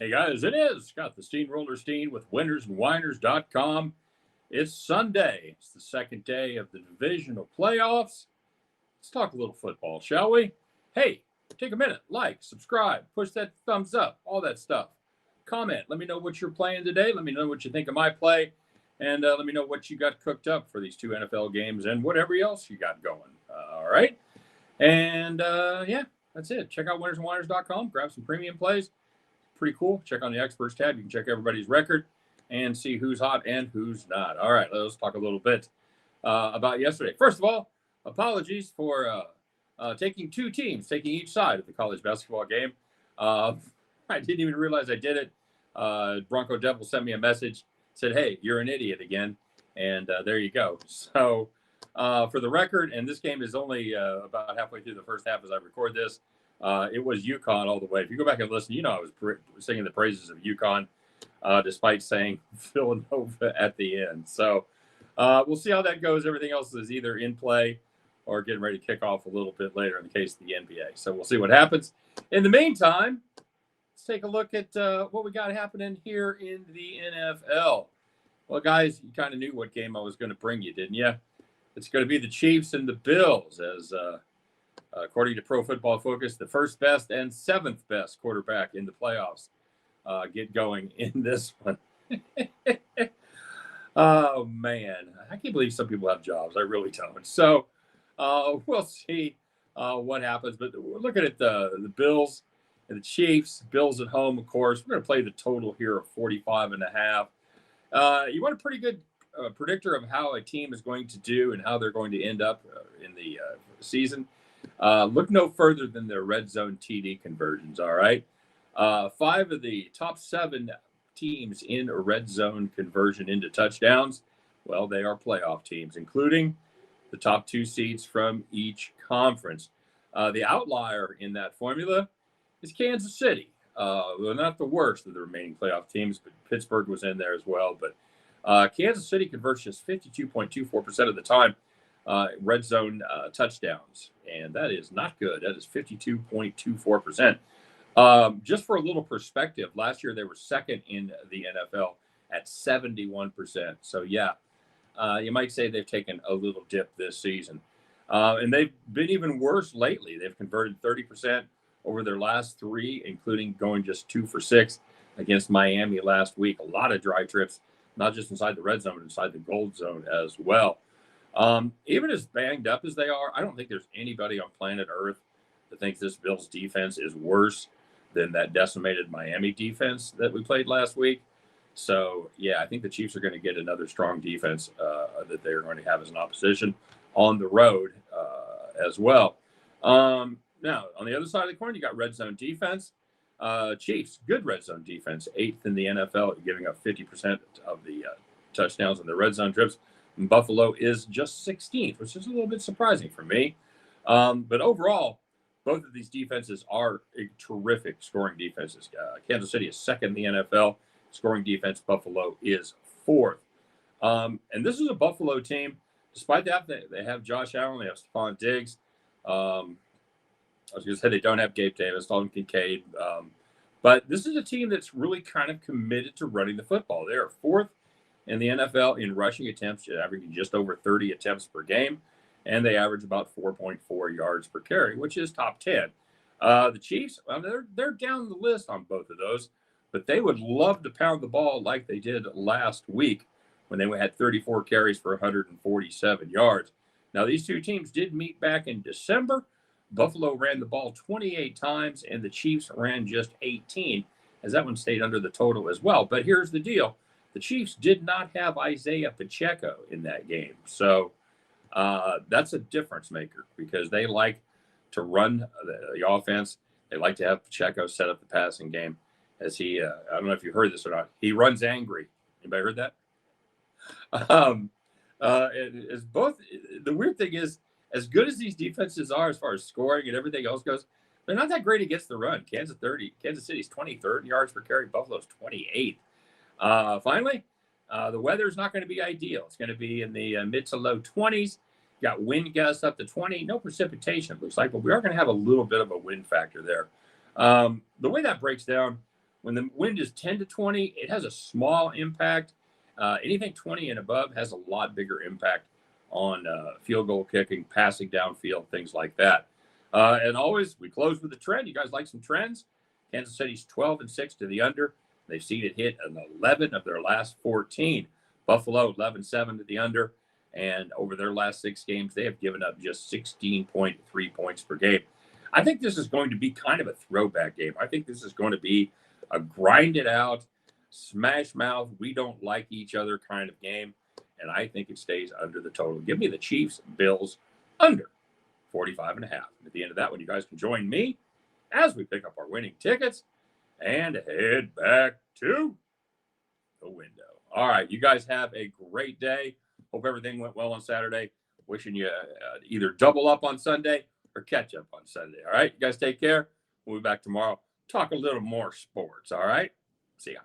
Hey guys, it is Scott the Steehnroller Steen with winnersandwhiners.com. It's Sunday. It's the second day of the divisional playoffs. Let's talk a little football, shall we? Hey, take a minute, like, subscribe, push that thumbs up, all that stuff. Comment. Let me know what you're playing today. Let me know what you think of my play. And let me know what you got cooked up for these two NFL games and whatever else you got going. All right. And yeah, that's it. Check out winnersandwhiners.com. Grab some premium plays. Pretty cool. Check on the experts tab. You can check everybody's record and see who's hot and who's not. All right, let's talk a little bit about yesterday. First of all, apologies for taking two teams, taking each side of the college basketball game. I didn't even realize I did it. Bronco Devil sent me a message, said, "Hey, you're an idiot again," and there you go. So for the record, and this game is only about halfway through the first half as I record this. It was UConn all the way. If you go back and listen, I was singing the praises of UConn, despite saying Villanova at the end. So we'll see how that goes. Everything else is either in play or getting ready to kick off a little bit later in the case of the NBA. So we'll see what happens. In the meantime, let's take a look at what we got happening here in the NFL. Well, guys, you kind of knew what game I was going to bring you, didn't you? It's going to be the Chiefs and the Bills as according to Pro Football Focus, the first best and seventh best quarterback in the playoffs get going in this one. Oh, man. I can't believe some people have jobs. I really don't. So we'll see what happens. But we're looking at the Bills and the Chiefs. Bills at home, of course. We're going to play the total here of 45.5. You want a pretty good predictor of how a team is going to do and how they're going to end up in the season. Look no further than their red zone TD conversions, all right? 5 of the top 7 teams in a red zone conversion into touchdowns, well, they are playoff teams, including the top 2 seeds from each conference. The outlier in that formula is Kansas City. Well, not the worst of the remaining playoff teams, but Pittsburgh was in there as well. But Kansas City converts just 52.24% of the time. Red zone touchdowns, and that is not good. That is 52.24%. Just for a little perspective, last year they were second in the NFL at 71%. So, yeah, you might say they've taken a little dip this season. And they've been even worse lately. They've converted 30% over their last 3, including going just 2 for 6 against Miami last week. A lot of dry trips, not just inside the red zone, but inside the gold zone as well. Even as banged up as they are, I don't think there's anybody on planet Earth that thinks this Bills defense is worse than that decimated Miami defense that we played last week. So, yeah, I think the Chiefs are going to get another strong defense that they're going to have as an opposition on the road as well. Now, on the other side of the coin, you got red zone defense. Chiefs, good red zone defense, 8th in the NFL, giving up 50% of the touchdowns in the red zone trips. Buffalo is just 16th, which is a little bit surprising for me. But overall, both of these defenses are terrific scoring defenses. Kansas City is second in the NFL. Scoring defense, Buffalo is 4th. And this is a Buffalo team. Despite that, they have Josh Allen. They have Stephon Diggs. I was going to say they don't have Gabe Davis, Dalton Kincaid. But this is a team that's really kind of committed to running the football. They are 4th in the NFL in rushing attempts, averaging just over 30 attempts per game, and they average about 4.4 yards per carry, which is top 10. The Chiefs, well, they're down the list on both of those, but they would love to pound the ball like they did last week when they had 34 carries for 147 yards. Now, these two teams did meet back in December. Buffalo ran the ball 28 times, and the Chiefs ran just 18, as that one stayed under the total as well. But here's the deal. The Chiefs did not have Isaiah Pacheco in that game. So that's a difference maker because they like to run the offense. They like to have Pacheco set up the passing game as he, I don't know if you heard this or not, he runs angry. Anybody heard that? It's both. The weird thing is, as good as these defenses are as far as scoring and everything else goes, they're not that great against the run. Kansas City's 23rd in yards per carry. Buffalo's 28th. Finally, the weather's not going to be ideal. It's going to be in the mid to low 20s. Got wind gusts up to 20. No precipitation, it looks like, but we are going to have a little bit of a wind factor there. The way that breaks down, When the wind is 10 to 20, it has a small impact. Anything 20 and above has a lot bigger impact on field goal kicking, passing downfield, things like that. And always, we close with a trend. You guys like some trends? Kansas City's 12-6 to the under. They've seen it hit an 11 of their last 14. Buffalo 11-7 to the under. And over their last 6 games, they have given up just 16.3 points per game. I think this is going to be kind of a throwback game. I think this is going to be a grind it out, smash mouth, we don't like each other kind of game. And I think it stays under the total. Give me the Chiefs, Bills, under 45.5. At the end of that one, you guys can join me as we pick up our winning tickets and head back to the window. All right, you guys have a great day. Hope everything went well on Saturday. Wishing you either double up on Sunday or catch up on Sunday. All right, you guys take care. We'll be back tomorrow. Talk a little more sports. All right, see ya.